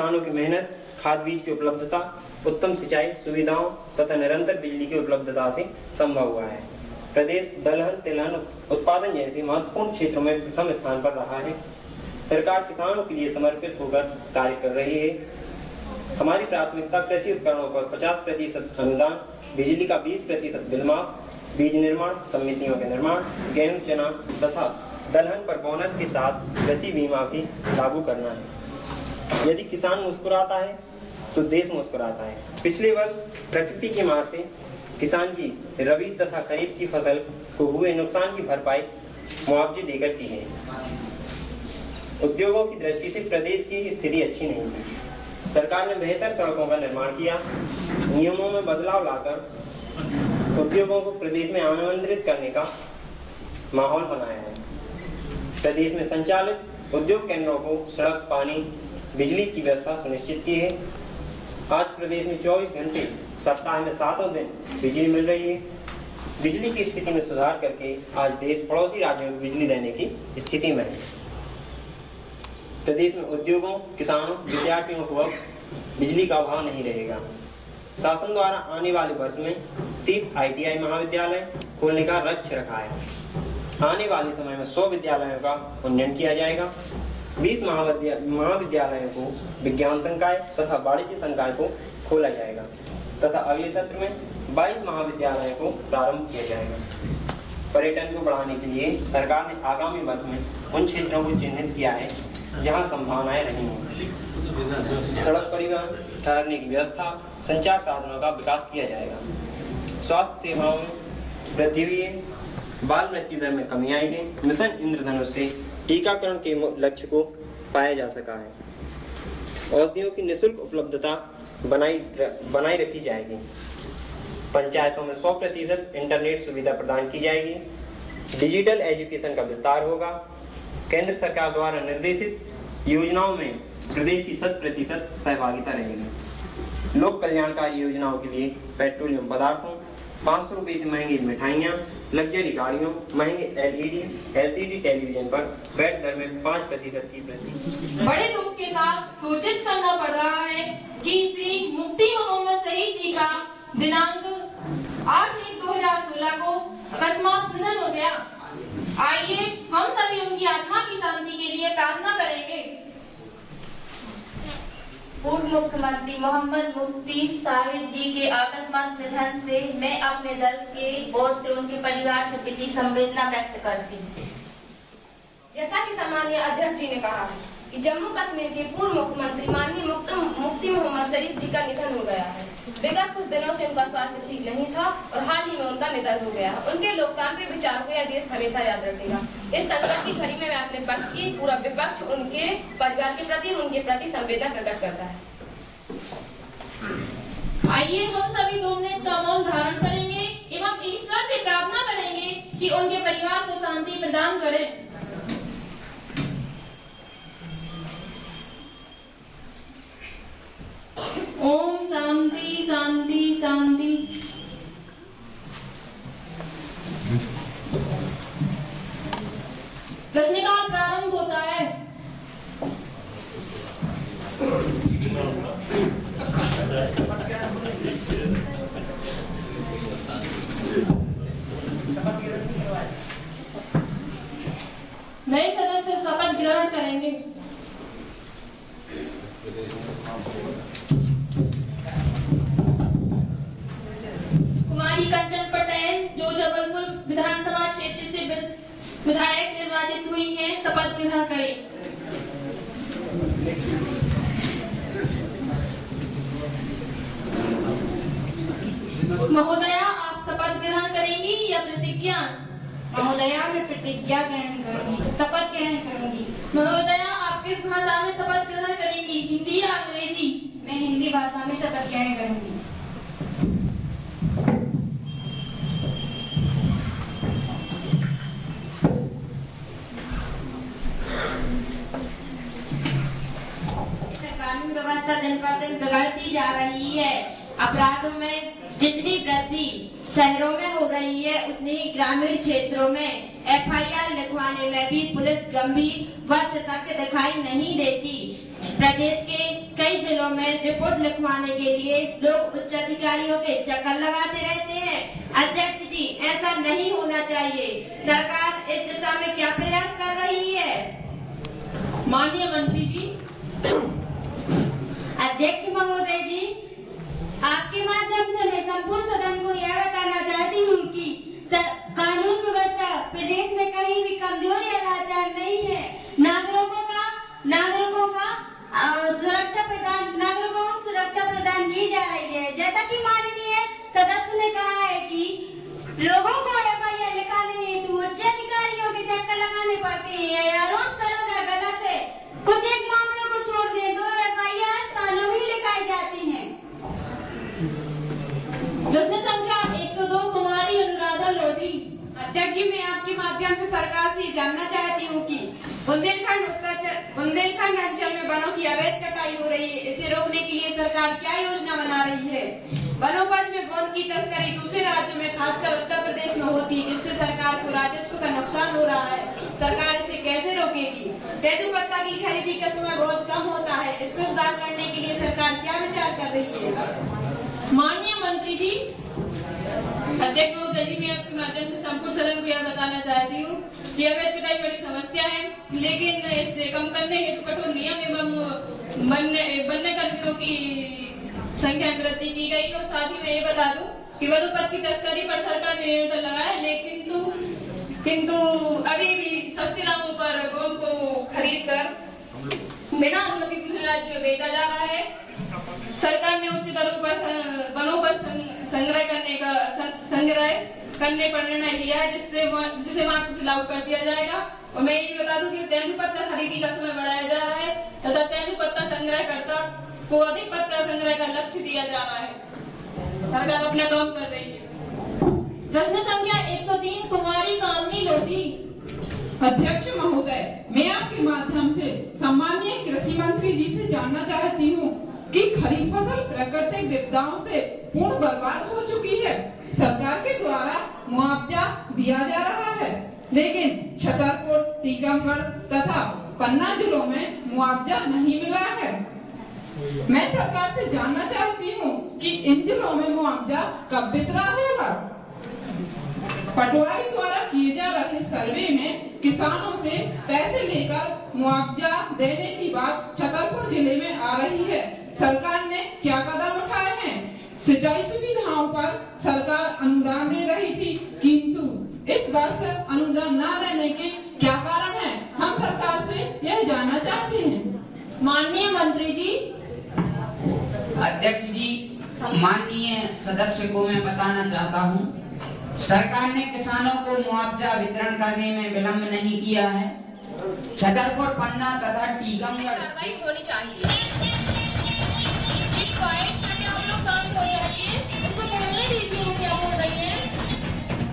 किसानों की मेहनत, खाद बीज की उपलब्धता, उत्तम सिंचाई सुविधाओं तथा निरंतर बिजली की उपलब्धता से संभव हुआ है। प्रदेश दलहन तिलहन उत्पादन जैसे महत्वपूर्ण क्षेत्रों में प्रथम स्थान पर रहा है। सरकार किसानों के लिए समर्पित होकर कार्य कर रही है। हमारी प्राथमिकता कृषि उपकरणों पर 50% अनुदान, बिजली का 20% बिल माफ, बीज निर्माण समितियों के निर्माण, गेहूं चना तथा दलहन पर बोनस के साथ कृषि बीमा भी लागू करना है। यदि किसान मुस्कुराता है तो देश मुस्कुराता है। पिछले वर्ष प्रकृति की मार से किसान की रबी तथा खरीफ की फसल को हुए नुकसान की भरपाई मुआवजे देकर की है। उद्योगों की दृष्टि से प्रदेश की स्थिति अच्छी नहीं थी। सरकार ने बेहतर सड़कों का निर्माण किया, नियमों में बदलाव लाकर उद्योगों को प्रदेश में आमंत्रित करने का माहौल बनाया है। प्रदेश में संचालित उद्योग केंद्रों को सड़क, पानी, बिजली की व्यवस्था सुनिश्चित की है। आज प्रदेश में 24 घंटे सप्ताह में 7 दिन बिजली मिल रही है। बिजली की स्थिति में सुधार करके आज देश पड़ोसी राज्यों को बिजली देने की स्थिति में है। प्रदेश में उद्योगों, किसानों, विद्यार्थियों को अब बिजली का अभाव नहीं रहेगा। शासन द्वारा आने वाले वर्ष में 30 ITI महाविद्यालय खोलने का लक्ष्य रखा है। आने वाले समय में 100 विद्यालयों का उन्नयन किया जाएगा। 20 महाविद्यालयों को विज्ञान संकाय तथा वाणिज्य संकाय को खोला जाएगा तथा अगले सत्र में 22 महाविद्यालयों को प्रारंभ किया जाएगा। पर्यटन को बढ़ाने के लिए सरकार ने आगामी वर्ष में उन क्षेत्रों को चिन्हित किया है जहां संभावनाएं रही हैं। सड़क परिवहन, ठहरने की व्यवस्था, संचार साधनों का विकास किया जाएगा। स्वास्थ्य सेवाओं में वृद्धि हुई है। बाल मृत्यु दर में कमी आई है। मिशन इंद्रधनुष से टीकाकरण के लक्ष्य को पाया जा सका है। औषधियों की निःशुल्क उपलब्धता बनाई रखी जाएगी। पंचायतों में 100% इंटरनेट सुविधा प्रदान की जाएगी। डिजिटल एजुकेशन का विस्तार होगा। केंद्र सरकार द्वारा निर्देशित योजनाओं में प्रदेश की 100% सहभागिता रहेगी। लोक कल्याणकारी योजनाओं के लिए पेट्रोलियम पदार्थों, 500 रुपए से महंगी मिठाइयाँ, लग्जरी गाड़ियों, महंगे LCD टेलीविजन पर वैट दर में 5% की वृद्धि। बड़े दुख के साथ सूचित करना पड़ रहा है कि श्री मुफ्ती मोहम्मद सईद जी का दिनांक 8/1/2016 को अकस्मात निधन हो गया। आइए हम सभी उनकी आत्मा की शांति के लिए प्रार्थना करेंगे। पूर्व मुख्यमंत्री मोहम्मद मुफ्ती साहिब जी के आकस्मिक निधन से मैं अपने दल के ओर से उनके परिवार के प्रति संवेदना व्यक्त करती हूँ। जैसा कि सम्माननीय अध्यक्ष जी ने कहा कि जम्मू कश्मीर के पूर्व मुख्यमंत्री माननीय मुफ्ती मोहम्मद सईद जी का निधन हो गया है। विगत कुछ दिनों से उनका स्वास्थ्य ठीक नहीं था और हाल ही में उनका निधन हो गया। उनके लोकतांत्रिक विचार को यह देश हमेशा याद रखेगा। इस संकट की घड़ी में मैं अपने पक्ष की पूरा विपक्ष उनके परिवार के प्रति उनके प्रति संवेदना प्रकट करता है। आइए हम सभी 2 मिनट का मौन धारण करेंगे एवं ईश्वर से प्रार्थना करेंगे कि उनके परिवार को शांति प्रदान करें। ओम शांति शांति शांति। प्रश्नकाल प्रारंभ होता है। नए सदस्य शपथ ग्रहण करेंगे। कुमारी कंचन पटेल जो जबलपुर विधानसभा क्षेत्र से विधायक निर्वाचित हुई हैं, शपथ ग्रहण करें। महोदया आप शपथ ग्रहण करेंगी या प्रतिज्ञा? महोदया मैं प्रतिज्ञा ग्रहण करूंगी, शपथ ग्रहण करूंगी। महोदया आप किस भाषा में शपथ ग्रहण करेंगी, हिंदी या अंग्रेजी? मैं हिंदी भाषा में शपथ ग्रहण करूंगी। कानून व्यवस्था दिन पर दिन बिगड़ती जा रही है। अपराधों में जितनी वृद्धि शहरों में हो रही है उतनी ही ग्रामीण क्षेत्रों में FIR लिखवाने में भी पुलिस गंभीर व सतर्क दिखाई नहीं देती। प्रदेश के कई जिलों में रिपोर्ट लिखवाने के लिए लोग उच्च अधिकारियों के चक्कर लगाते रहते हैं। अध्यक्ष जी, ऐसा नहीं होना चाहिए। सरकार इस दिशा में क्या प्रयास कर रही है? माननीय मंत्री जी। अध्यक्ष महोदय जी, आपके माध्यम से मैं संपूर्ण सदन को यह बताना चाहती हूँ कि कानून व्यवस्था प्रदेश में कहीं भी कमजोर या लाचार नहीं है। नागरिकों को सुरक्षा प्रदान की जा रही है। जैसा कि माननीय सदस्य ने कहा है कि लोगों को एफआईआर लिखाने हेतु उच्च अधिकारियों के चक्कर लगाने पड़ते हैं। यह आरोप सर्वथा गलत है। कुछ एक मामलों को छोड़ दें, 2 एफआईआर तालों ही लिखाई जाती हैं। प्रश्न संख्या 102 कुमारी अनुराधा लोधी। अध्यक्ष जी, मैं आपके माध्यम से सरकार से जानना चाहती हूँ कि बुंदेलखंड अंचल में वनों की अवैध कटाई हो रही है। इसे रोकने के लिए सरकार क्या योजना बना रही है? वनोपज में गोंद की तस्करी दूसरे राज्यों में खासकर उत्तर प्रदेश में होती है, जिससे सरकार को राजस्व का नुकसान हो रहा है। सरकार इसे कैसे रोकेगी? तेंदुपत्ता की खरीदी का समय बहुत कम होता है। इसको सुधार करने के लिए सरकार क्या विचार कर रही है? माननीय मंत्री जी। अध्यक्ष महोदय जी, मैं आपके माध्यम से संपूर्ण सदन को यह बताना चाहती हूँ कि अवैध कटाई बड़ी समस्या है, लेकिन इसे कम करने हेतु कठोर नियम एवं वन्य कर्मियों की संख्या में वृद्धि की गई। और साथ ही मैं ये बता दूं कि वनोपज की तस्करी पर सरकार ने नियंत्रण लगाया है, किंतु अभी भी सस्ते दामों पर गोंद को खरीद कर बिना अनुमति दूसरे राज्यों में बेचा जा रहा है। सरकार ने उच्च दरों पर वनोपज संग्रह करने पर निर्णय लिया है, जिसे मार्च से लागू कर दिया जाएगा। और मैं ये बता दूं कि तेंदुपत्ता खरीदी का समय बढ़ाया जा रहा है तथा तेंदुपत्ता संग्रहकर्ता को अधिक पत्ता संग्रह का लक्ष्य दिया जा रहा है। सरकार अपना काम कर रही है। प्रश्न संख्या 103 कुमारी कामनी लोधी। अध्यक्ष महोदय, मैं आपके माध्यम से सम्माननीय कृषि मंत्री जी से जानना चाहती हूँ कि खरीफ फसल प्राकृतिक विपदाओं से पूर्ण बर्बाद हो चुकी है। सरकार के द्वारा मुआवजा दिया जा रहा है, लेकिन छतरपुर, टीकमगढ़ तथा पन्ना जिलों में मुआवजा नहीं मिला है। मैं सरकार से जानना चाहती हूँ कि इन जिलों में मुआवजा कब वितरण होगा? पटवारी द्वारा किए जा रहे सर्वे में किसानों से पैसे लेकर मुआवजा देने की बात छतरपुर जिले में आ रही है। सरकार ने क्या कदम उठाए हैं? सिंचाई सुविधाओं पर सरकार अनुदान दे रही थी, किंतु इस वर्ष अनुदान न देने के क्या कारण है? हम सरकार से यह जानना चाहते हैं। माननीय मंत्री जी। अध्यक्ष जी, माननीय सदस्य को मैं बताना चाहता हूं, सरकार ने किसानों को मुआवजा वितरण करने में विलंब नहीं किया है। छतरपुर, पन्ना तथा टीकमगढ़ कार्रवाई होनी चाहिए।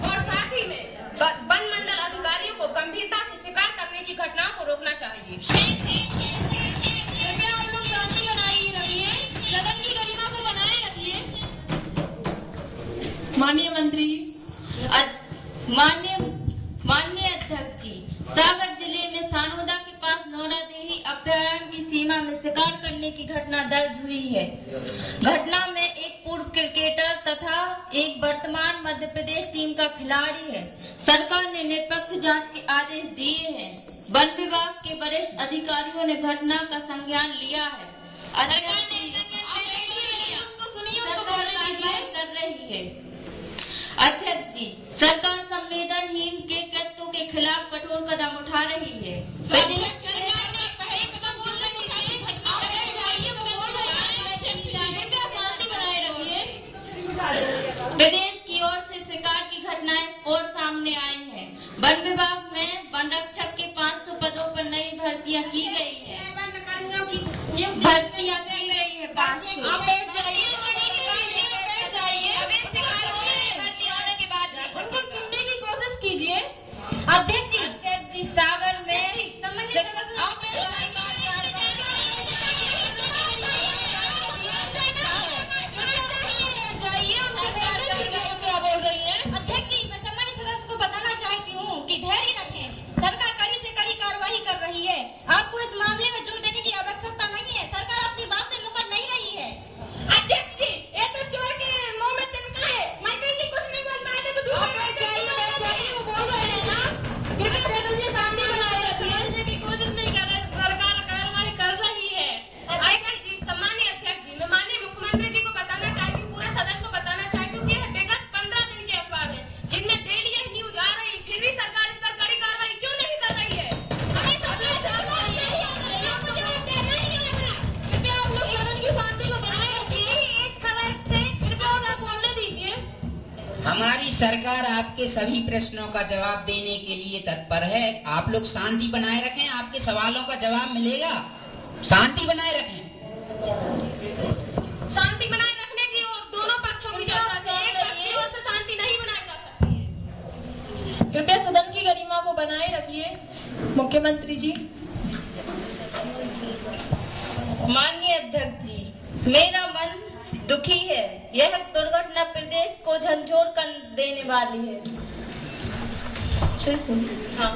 और साथ ही में वन मंडल अधिकारियों को गंभीरता से शिकार करने की घटनाओं को रोकना चाहिए। माननीय मंत्री। माननीय अध्यक्ष जी, सागर जिले में सानोदा के पास नौरा देही अभयारण्य की सीमा में शिकार करने की घटना दर्ज हुई है। घटना में एक पूर्व क्रिकेटर तथा एक वर्तमान मध्य प्रदेश टीम का खिलाड़ी है। सरकार ने निष्पक्ष जांच के आदेश दिए हैं। वन विभाग के वरिष्ठ अधिकारियों ने घटना का संज्ञान लिया है। अध्यक्ष जी, सरकार संवेदनहीन के कृत्यों के खिलाफ कठोर कदम उठा रही है। प्रदेश की ओर से शिकार की घटनाएं और सामने आई हैं। वन विभाग में वन रक्षक के 500 पदों पर नई भर्तियां की गई है। उनको सुनने की कोशिश कीजिए। अध्यक्ष जी, सागर में अध्यक्ष जी, मैं सम्मानित सदस्य को बताना चाहती हूँ कि धैर्य हमारी सरकार आपके सभी प्रश्नों का जवाब देने के लिए तत्पर है। आप लोग शांति बनाए रखें, आपके सवालों का जवाब मिलेगा। शांति बनाए रखें। शांति बनाए रखने की और दोनों पक्षों की जरूरत है। एक पक्ष की ओर से शांति नहीं बनाई जा सकती है। कृपया सदन की गरिमा को बनाए रखिए। मुख्यमंत्री जी। माननीय अध्यक्ष जी, मेरा मन दुखी है। यह दुर्घटना प्रदेश को झंझोर कर देने वाली है। हाँ,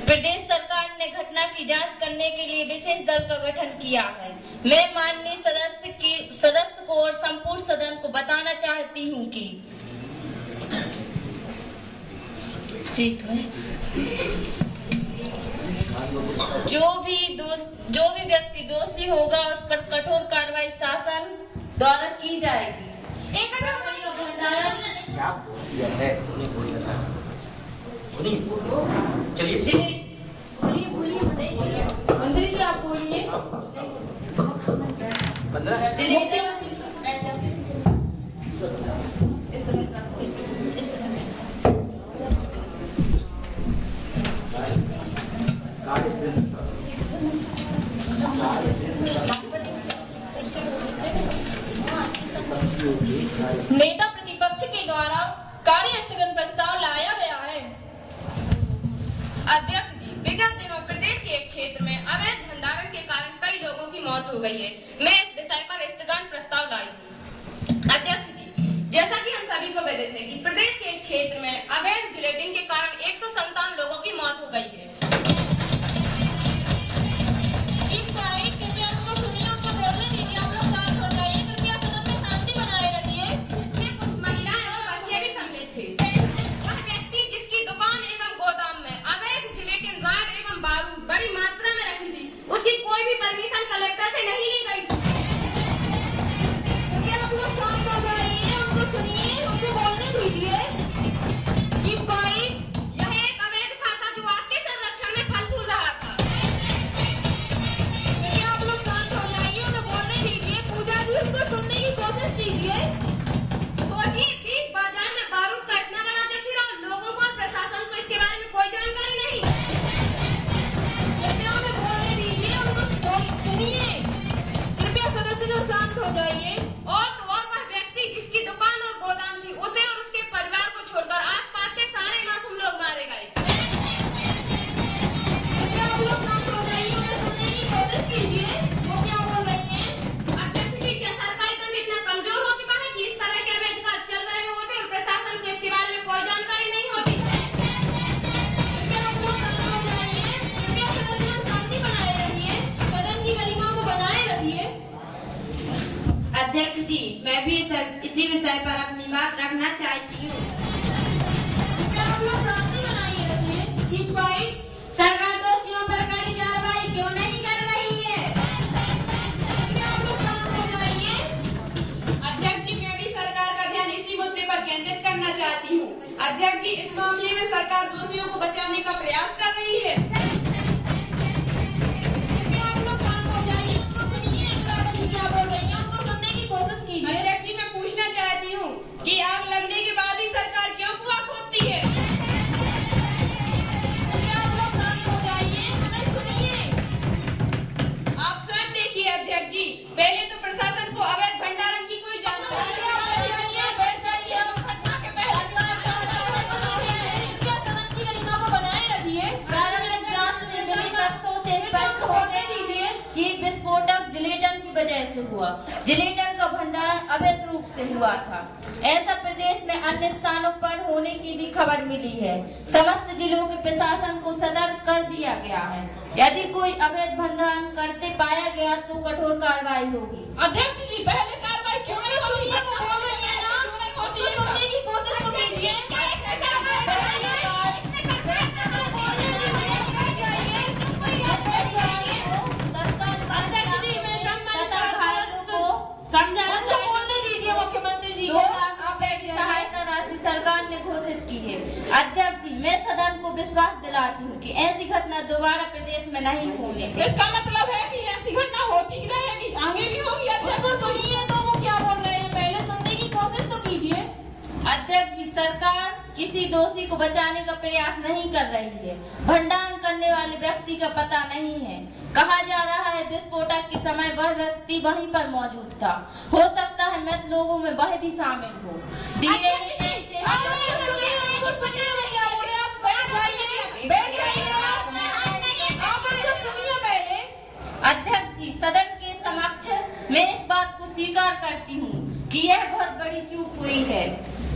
प्रदेश सरकार ने घटना की जांच करने के लिए विशेष दल का गठन किया है। मैं माननीय सदस्य को और संपूर्ण सदन को बताना चाहती हूँ कि जो भी व्यक्ति दोषी होगा उस पर कठोर कार्रवाई शासन द्वारा की जाएगी। मंत्री जी आप बोलिए। नेता प्रतिपक्ष के द्वारा कार्य स्थगन प्रस्ताव लाया गया है। अध्यक्ष जी, विगत दिनों प्रदेश के एक क्षेत्र में अवैध भंडारण के कारण कई लोगों की मौत हो गई है। मैं इस विषय पर स्थगन प्रस्ताव लाई हूँ। अध्यक्ष जी, जैसा कि हम सभी को विदित है कि प्रदेश के एक क्षेत्र में अवैध जिलेटिन के कारण 157 लोगों की मौत हो गई है। अध्यक्ष जी, मैं भी इसी विषय पर अपनी बात रखना चाहती हूँ। सरकार दोषियों पर कड़ी कार्रवाई क्यों नहीं कर रही है? अध्यक्ष जी, मैं भी सरकार का ध्यान इसी मुद्दे पर केंद्रित करना चाहती हूँ। अध्यक्ष जी, इस मामले में सरकार दोषियों को बचाने का प्रयास कर रही है। अध्यक्ष जी, मैं पूछना चाहती हूँ कि आग लगने के बाद ही सरकार क्यों कुआं खोदती है? आप स्वयं देखिए अध्यक्ष जी, पहले तो प्रशासन को अवैध भंडारण की कोई जानकारी वजह से हुआ। जिलेटिन का भंडारण अवैध रूप से हुआ था। ऐसा प्रदेश में अन्य स्थानों पर होने की भी खबर मिली है। समस्त जिलों के प्रशासन को सतर्क कर दिया गया है। यदि कोई अवैध भंडारण करते पाया गया तो कठोर कार्रवाई होगी। अध्यक्ष जी, पहले कार्रवाई क्यों नहीं होती है? सुनने की कोशिश तो कीजिए। सहायता राशि सरकार ने घोषित की है। अध्यक्ष जी, मैं सदन को विश्वास दिलाती हूँ कि ऐसी घटना दोबारा प्रदेश में नहीं होने की। इसका मतलब है कि ऐसी घटना होती ही रहेगी, आगे भी होगी। अध्यक्ष को सुनिए तो वो क्या बोल रहे हैं, पहले सुनने की कोशिश तो कीजिए। अध्यक्ष जी, सरकार किसी दोषी को बचाने का प्रयास नहीं कर रही है। भंडारण करने वाले व्यक्ति का पता नहीं है। कहा जा रहा है विस्फोटक के समय वह व्यक्ति वहीं पर मौजूद था। हो सकता है मृत लोगों में वह भी शामिल हो। अध्यक्ष जी, सदन के समक्ष मैं इस बात को स्वीकार करती हूँ कि यह बहुत बड़ी चूक हुई है।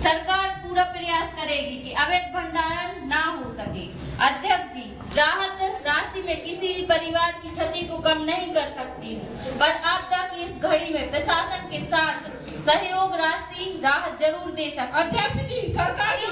सरकार पूरा प्रयास करेगी कि अवैध भंडारण ना हो सके। अध्यक्ष जी, राहत राशि में किसी भी परिवार की क्षति को कम नहीं कर सकती हूँ, पर आपदा की इस घड़ी में प्रशासन के साथ सहयोग राशि राहत जरूर दे सकती। अध्यक्ष जी, सरकार की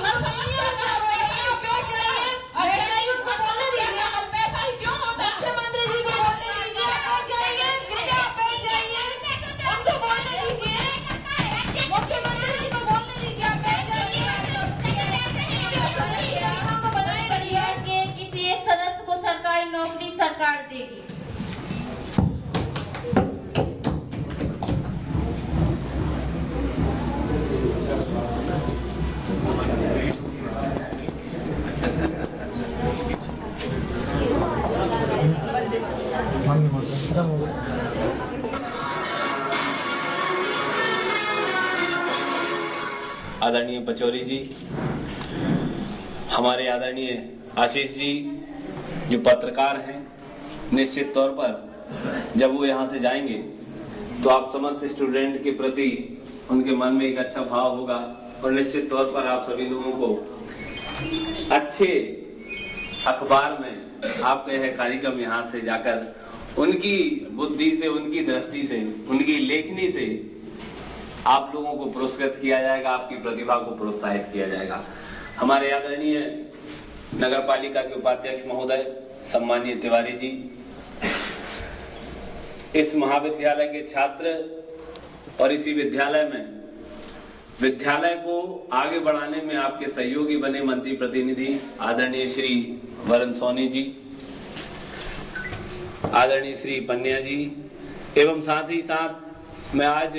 नौकरी सरकार देगी। आदरणीय पचौरी जी, हमारे आदरणीय आशीष जी जो पत्रकार हैं, निश्चित तौर पर जब वो यहाँ से जाएंगे तो आप समस्त स्टूडेंट के प्रति उनके मन में एक अच्छा भाव होगा और निश्चित तौर पर आप सभी लोगों को अच्छे अखबार में आपका यह कार्यक्रम यहाँ से जाकर उनकी बुद्धि से, उनकी दृष्टि से, उनकी लेखनी से आप लोगों को पुरस्कृत किया जाएगा, आपकी प्रतिभा को प्रोत्साहित किया जाएगा। हमारे आदरणीय नगर पालिका के उपाध्यक्ष महोदय सम्मानीय तिवारी जी, इस महाविद्यालय के छात्र और इसी विद्यालय में विद्यालय को आगे बढ़ाने में आपके सहयोगी बने मंत्री प्रतिनिधि आदरणीय श्री वरुण सोनी जी, आदरणीय श्री पन्या जी, एवं साथ ही साथ मैं आज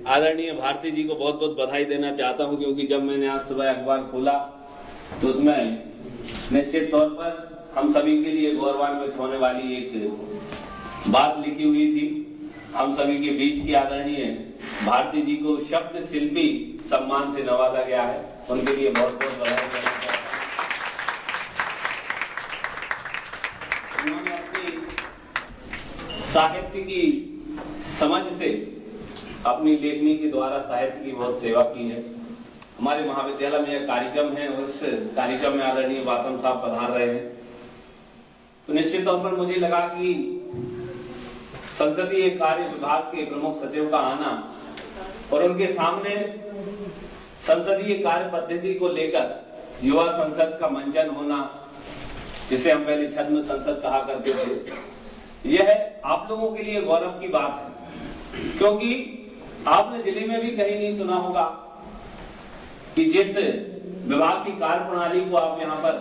आदरणीय भारती जी को बहुत बहुत बधाई देना चाहता हूं, क्योंकि जब मैंने आज सुबह अखबार खोला तो उसमें निश्चित तौर पर हम सभी के लिए गौरवान्वित होने वाली एक बात लिखी हुई थी। हम सभी के बीच की आदरणीय भारती जी को शब्द शिल्पी सम्मान से नवाजा गया है, उनके लिए बहुत बहुत बधाई देना चाहता हूं। उन्होंने अपनी साहित्य की समझ से, अपनी लेखनी के द्वारा साहित्य की बहुत सेवा की है। हमारे महाविद्यालय में यह कार्यक्रम है और इस कार्यक्रम में आदरणीय वातम साहब पधार रहे हैं, तो निश्चित तौर पर मुझे लगा कि संसदीय कार्य विभाग के प्रमुख सचिव का आना और उनके सामने संसदीय कार्य पद्धति को लेकर युवा संसद का मंचन होना, जिसे हम पहले छद्म संसद कहा करते थे, यह आप लोगों के लिए गौरव की बात है, क्योंकि आपने जिले में भी कहीं नहीं सुना होगा कि जिस विभाग की कार्य प्रणाली को आप यहाँ पर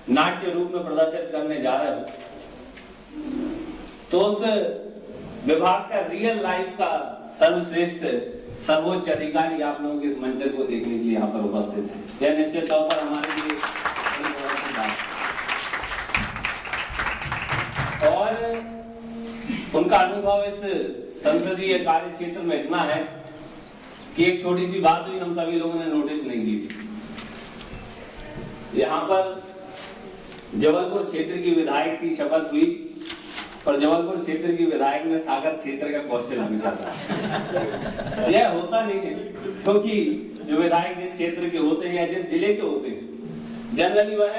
नाट्य रूप में प्रदर्शित करने जा रहे हो, तो उस विभाग का रियल लाइफ का सर्वश्रेष्ठ सर्वोच्च अधिकारी आप लोगों के इस मंचन को देखने के लिए यहाँ पर उपस्थित है। यह निश्चित तौर पर हमारे लिए और उनका अनुभव इस संसदीय कार्य क्षेत्र में इतना है कि एक छोटी सी बात भी हम सभी लोगों ने नोटिस नहीं की थी। यहाँ पर जबलपुर क्षेत्र की विधायक की शपथ हुई और जबलपुर क्षेत्र की विधायक ने सागर क्षेत्र का क्वेश्चन हमेशा था। यह होता नहीं है, क्योंकि जो विधायक जिस क्षेत्र के होते हैं या जिस जिले के होते हैं, जनरली वह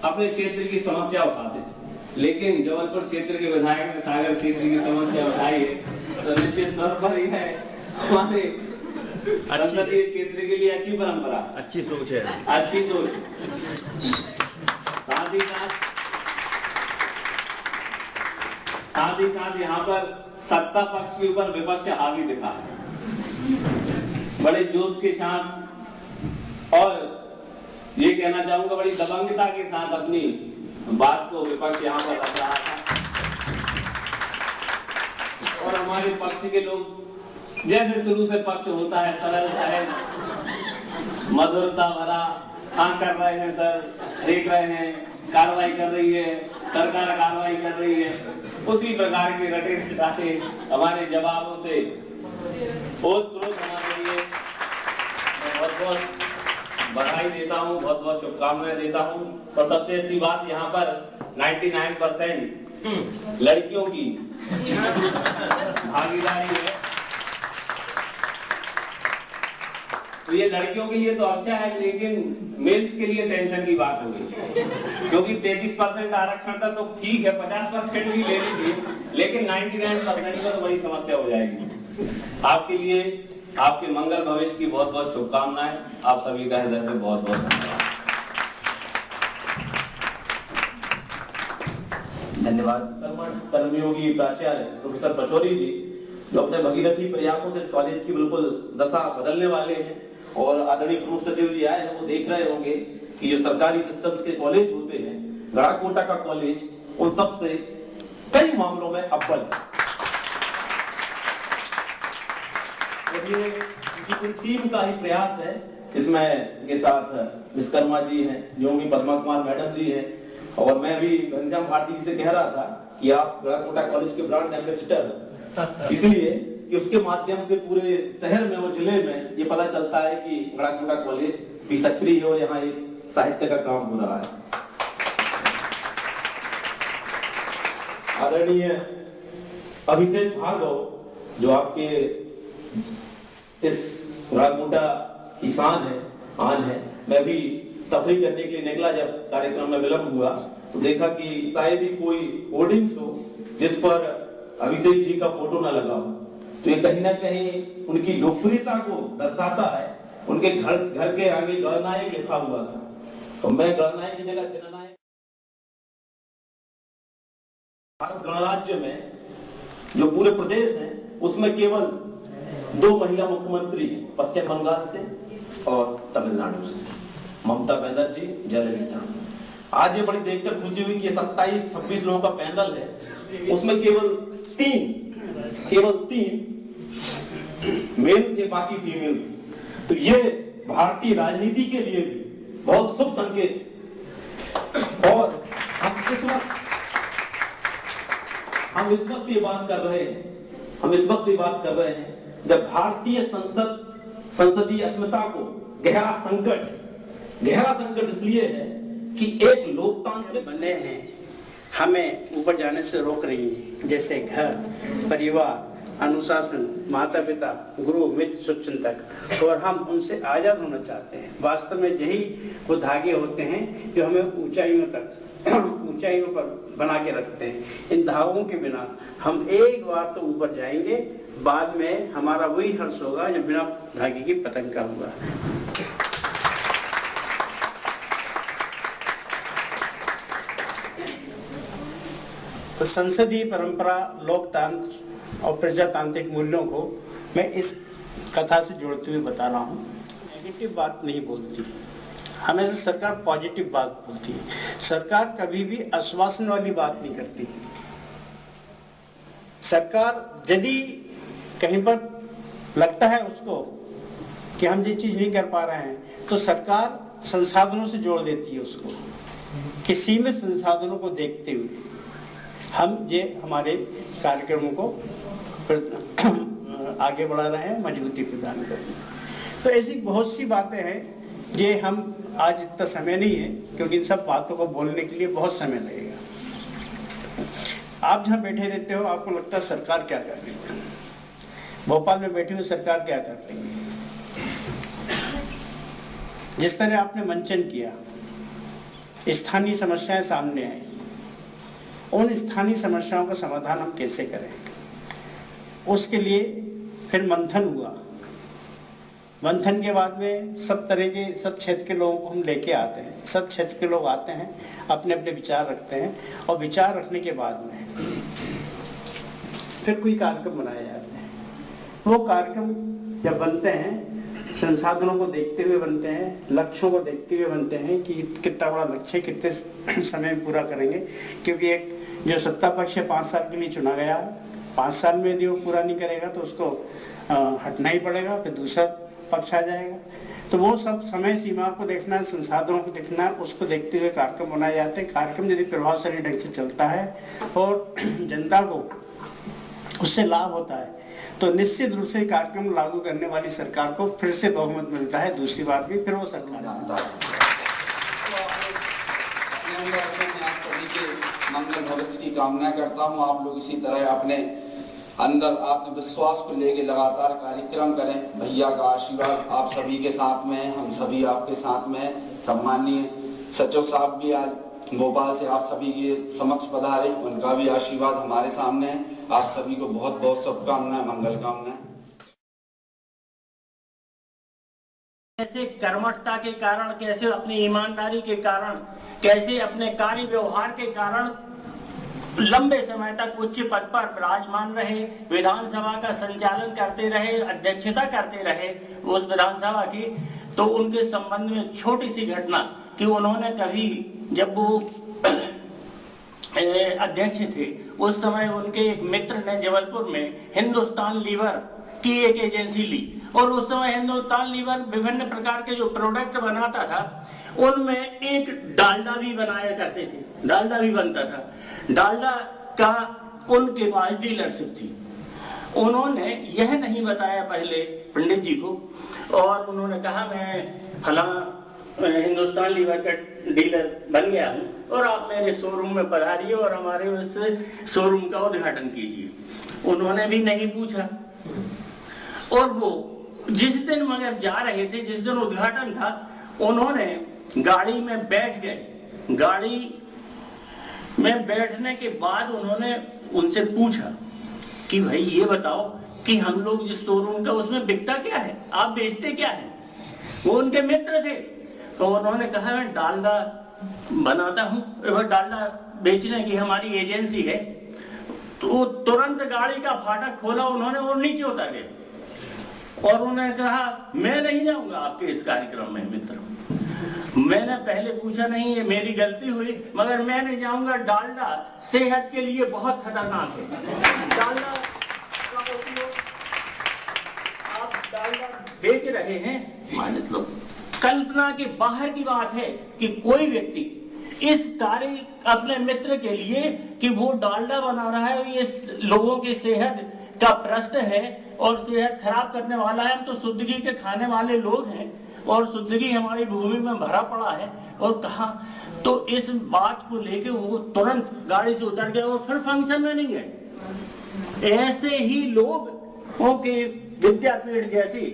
अपने क्षेत्र की समस्या उठाते हैं, लेकिन जबलपुर क्षेत्र के विधायक ने सागर क्षेत्र की समस्या उठाई है, तो निश्चित तौर पर यह हमारे संसदीय क्षेत्र के लिए अच्छी परंपरा, अच्छी सोच है, अच्छी सोच। साथ ही साथ यहाँ पर सत्ता पक्ष के ऊपर विपक्ष हावी दिखा है, बड़े जोश के साथ, और ये कहना चाहूंगा बड़ी दबंगता के साथ अपनी बात को विपक्ष यहाँ पर रख रहा था। और हमारे पक्ष के लोग, जैसे शुरू से पक्ष होता है, सरल सहज मधुरता भरा हाँ कर रहे हैं सर, देख रहे हैं, कार्रवाई कर रही है सरकार, कार्रवाई कर रही है, उसी प्रकार के रटे रटाटे हमारे जवाबों से ओत-प्रोत हमारे लिए बहुत बहुत बधाई देता हूँ, बहुत बहुत शुभकामनाएं देता हूँ। और सबसे अच्छी बात यहाँ पर 99% लड़कियों की भागीदारी है। तो ये लड़कियों के लिए तो अच्छा है, लेकिन मेल्स के लिए टेंशन की बात हो गई, क्योंकि 33% आरक्षण था तो ठीक है, 50% भी ले लीजिए, लेकिन 99% का तो बड़ी समस्या हो जाएगी। आपके लिए, आपके मंगल भविष्य की बहुत बहुत शुभकामनाएं। आप सभी का हृदय से बहुत बहुत धन्यवाद। कर्मयोगी प्राचार्य प्रोफेसर पचौरी जी, जो अपने भगीरथी प्रयासों से इस कॉलेज की बिल्कुल दशा बदलने वाले हैं। और आदरणीय प्रमुख सचिव जी आए हैं, वो देख रहे होंगे कि जो सरकारी सिस्टम्स के कॉलेज होते हैं, गढ़ाकोटा का कॉलेज उन सब से कई मामलों में अव्वल है। ये उनकी टीम का ही प्रयास है। इसमें इनके साथ विश्वकर्मा जी हैं, योगी पद्मा कुमार मैडम जी हैं, और मैं भी घनश्याम भारती जी से कह रहा था कि आप गढ़ाकोटा कॉलेज के ब्रांड एम्बेसडर, इसलिए कि उसके माध्यम से पूरे शहर में और जिले में ये पता चलता है कि गढ़ाकोटा कॉलेज भी सक्रिय है और यहाँ एक साहित्य का काम हो रहा है। आदरणीय अभिषेक भार्गव, जो आपके इस गढ़ाकोटा की शान है, आन है, मैं भी तफरीक करने के लिए निकला। जब कार्यक्रम में विलंब हुआ तो देखा कि शायद ही कोई होर्डिंग्स हो जिस पर अभिषेक जी का फोटो न लगा हो, तो ये कहीं ना कहीं उनकी लोकप्रियता को दर्शाता है। उनके घर के आगे गणनायक लिखा हुआ था, तो मैं गणनायक की जगह जननायक। भारत गणराज्य में जो पूरे प्रदेश है उसमें केवल 2 महिला मुख्यमंत्री हैं, पश्चिम बंगाल से और तमिलनाडु से, ममता बनर्जी, जयललिता। आज ये बड़ी देखकर खुशी हुई कि 27-26 लोगों का पैनल है, उसमें केवल तीन मेल थे, बाकी फीमेल थे। तो ये भारतीय राजनीति के लिए भी बहुत शुभ संकेत। और हम इस वक्त ये बात कर रहे हैं जब भारतीय संसदीय अस्मिता को गहरा संकट इसलिए है कि एक लोकतांत्रिक बने हैं हमें ऊपर जाने से रोक रही है, जैसे घर, परिवार, अनुशासन, माता पिता, गुरु, मित्र, शुभचिंतक, और हम उनसे आजाद होना चाहते हैं। वास्तव में यही वो धागे होते हैं जो हमें ऊंचाइयों पर बना के रखते हैं। इन धागों के बिना हम एक बार तो ऊपर जाएंगे, बाद में हमारा वही हर्ष होगा जो बिना धागे की पतंग का हुआ। तो संसदीय परंपरा, लोकतंत्र और प्रजातांत्रिक मूल्यों को मैं इस कथा से जोड़ते हुए बता रहा हूँ। नेगेटिव बात नहीं बोलती, हमेशा सरकार पॉजिटिव बात बोलती है। सरकार कभी भी आश्वासन वाली बात नहीं करती। सरकार यदि कहीं पर लगता है उसको कि हम ये चीज नहीं कर पा रहे हैं, तो सरकार संसाधनों से जोड़ देती है उसको, कि सीमित संसाधनों को देखते हुए हम ये हमारे कार्यक्रमों को आगे बढ़ा रहे हैं, मजबूती प्रदान कर रहे हैं। तो ऐसी बहुत सी बातें हैं, ये हम आज इतना समय नहीं है, क्योंकि इन सब बातों को बोलने के लिए बहुत समय लगेगा। आप जहाँ बैठे रहते हो, आपको लगता है सरकार क्या कर रही है, भोपाल में बैठी हुई सरकार क्या कर रही है। जिस तरह आपने मंचन किया, स्थानीय समस्याएं सामने आई, उन स्थानीय समस्याओं का समाधान हम कैसे करें, उसके लिए फिर मंथन हुआ। मंथन के बाद में सब तरह के, सब क्षेत्र के लोगों को हम लेके आते हैं, सब क्षेत्र के लोग आते हैं, अपने अपने विचार रखते हैं, और विचार रखने के बाद में फिर कोई कार्यक्रम बनाए जाते हैं। वो कार्यक्रम जब बनते हैं, संसाधनों को देखते हुए बनते हैं, लक्ष्यों को देखते हुए बनते हैं कि कितना बड़ा लक्ष्य कितने समय में पूरा करेंगे। क्योंकि एक जो सत्ता पक्ष है 5 साल के लिए चुना गया है, 5 साल में यदि वो पूरा नहीं करेगा तो उसको हटना ही पड़ेगा, फिर दूसरा पक्ष आ जाएगा। तो वो सब समय सीमा को देखना, संसाधनों को देखना, उसको देखते हुए कार्यक्रम बनाए जाते हैं। कार्यक्रम यदि प्रभावशाली ढंग से चलता है और जनता को उससे लाभ होता है तो निश्चित रूप से कार्यक्रम लागू करने वाली सरकार को फिर से बहुमत मिलता है, दूसरी बार भी फिर वो सरकार जानता है। आप सभी के मंगल भविष्य की कामना करता हूँ। आप लोग इसी तरह अपने अंदर आत्मविश्वास को लेके लगातार कार्यक्रम करें। भैया का आशीर्वाद आप सभी के साथ में है, हम सभी आपके साथ में हैं। सम्मानीय सचिव साहब भी आज भोपाल से आप सभी के समक्ष पधारे, उनका भी आशीर्वाद हमारे सामने है। आप सभी को बहुत बहुत शुभकामनाएं, मंगल कामनाएं। कैसे कर्मठता के कारण, कैसे अपनी ईमानदारी के कारण, कैसे अपने कार्य व्यवहार के कारण लंबे समय तक उच्च पद पर विराजमान रहे, विधानसभा का संचालन करते रहे, अध्यक्षता करते रहे उस विधानसभा की। तो उनके संबंध में छोटी सी घटना कि उन्होंने कभी, जब वो अध्यक्ष थे उस समय उनके एक मित्र ने जबलपुर में हिंदुस्तान लीवर की एक एजेंसी ली और उस समय हिंदुस्तान लीवर विभिन्न प्रकार के जो प्रोडक्ट बनाता था उनमें एक डालडा भी बनाया करते थे, डालडा भी बनता था। डालडा का उनके पास डीलरशिप थी। उन्होंने यह नहीं बताया पहले पंडित जी को और उन्होंने कहा मैं फलां हिंदुस्तान लीवर का डीलर बन गया हूँ और आप मेरे शोरूम में पधारिए और हमारे उस शोरूम का उद्घाटन कीजिए। उन्होंने भी नहीं पूछा और वो जिस दिन मगर जा रहे थे, जिस दिन उद्घाटन था, उन्होंने गाड़ी में बैठ गए। गाड़ी में बैठने के बाद उन्होंने उनसे पूछा कि भाई ये बताओ कि हम लोग जिस शोरूम का उसमें बिकता क्या है, आप बेचते क्या है? वो उनके मित्र थे। तो उन्होंने कहा मैं डालडा बनाता हूँ, डालडा बेचने की हमारी एजेंसी है। तो तुरंत गाड़ी का फाटक खोला उन्होंने और नीचे उतर गए और उन्होंने कहा मैं नहीं जाऊंगा आपके इस कार्यक्रम में मित्र, मैंने पहले पूछा नहीं, ये मेरी गलती हुई, मगर मैं नहीं जाऊंगा। डालडा सेहत के लिए बहुत खतरनाक है। डालडा का उपयोग आप डालडा बेच रहे हैं, मानित लो कल्पना के बाहर की बात है कि कोई व्यक्ति इस कार्य अपने मित्र के लिए कि वो डालडा बना रहा है, ये लोगों की सेहत का प्रश्न है और सेहत खराब करने वाला है। हम तो शुद्ध घी के खाने वाले लोग हैं और शुद्ध घी हमारी भूमि में भरा पड़ा है और कहा। तो इस बात को लेके वो तुरंत गाड़ी से उतर गए और फिर फंक्शन में नहीं गए। ऐसे ही लोगों के विद्यापीठ जैसी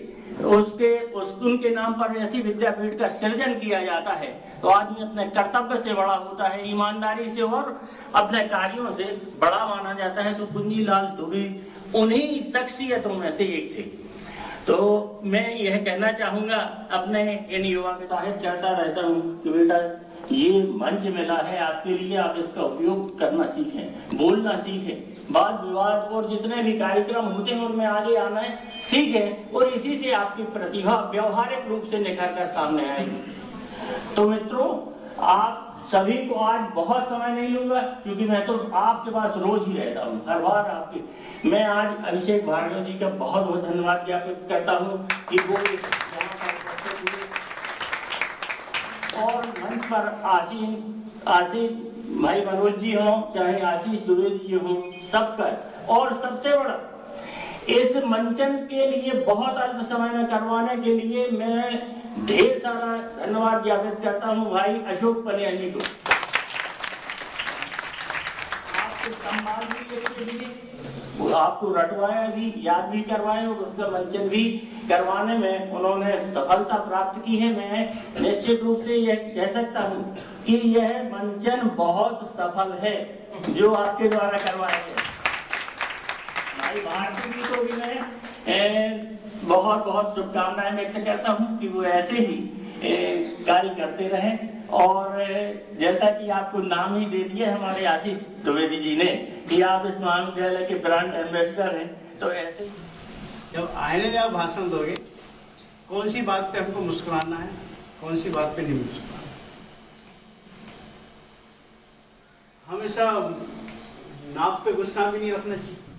उनके नाम पर ऐसी विद्यापीठ का सृजन किया जाता है तो आदमी अपने कर्तव्य से बड़ा होता है, ईमानदारी से और अपने कार्यों से बड़ा माना जाता है। तो कुंजीलाल दुबे उन्हीं शख्सियतों में से एक थे। तो मैं यह कहना चाहूंगा अपने इन युवा के साहिब कहता रहता हूँ कि बेटा ये मंच मिला है आपके लिए, आप इसका उपयोग करना सीखें, बोलना सीखें, वाद विवाद और जितने भी कार्यक्रम होते हैं उनमें आगे आना है सीखें और इसी से आपकी प्रतिभा व्यवहारिक रूप से निखर कर सामने आएगी। तो मित्रों आप सभी को आज बहुत समय नहीं लूंगा क्योंकि मैं तो आपके पास रोज ही रहता हूँ, हर बार आपके। मैं आज अभिषेक भार्गव जी का बहुत बहुत धन्यवाद ज्ञापित करता हूँ कि वो और मंच पर आशीष भाई मनोज जी हो, चाहे आशीष द्विवेदी जी हो, सबका और सबसे बड़ा इस मंचन के लिए बहुत अल्प समय में करवाने के लिए मैं ढेर सारा धन्यवाद ज्ञापित करता हूं भाई अशोक पलियानी को। आपको सम्मान भी इसके लिए, आपको रटवाया भी, याद भी करवाए और उसका मंचन भी करवाने में उन्होंने सफलता प्राप्त की है। मैं निश्चित रूप से यह कह सकता हूं कि यह मंचन बहुत सफल है जो आपके द्वारा करवाया गया। भाई भारती जी को भी मैं बहुत बहुत शुभकामनाएं व्यक्त करता हूं कि वो ऐसे ही कार्य करते रहें। और जैसा कि आपको नाम ही दे दिया हमारे आशीष द्विवेदी जी ने कि आप इस महाविद्यालय के ब्रांड एम्बेसडर हैं, तो ऐसे जब आईने में आप भाषण दोगे कौन सी बात पे हमको मुस्कुराना है, कौन सी बात पे नहीं मुस्कुराना। हमेशा नाक पे गुस्सा भी नहीं रखना चाहिए।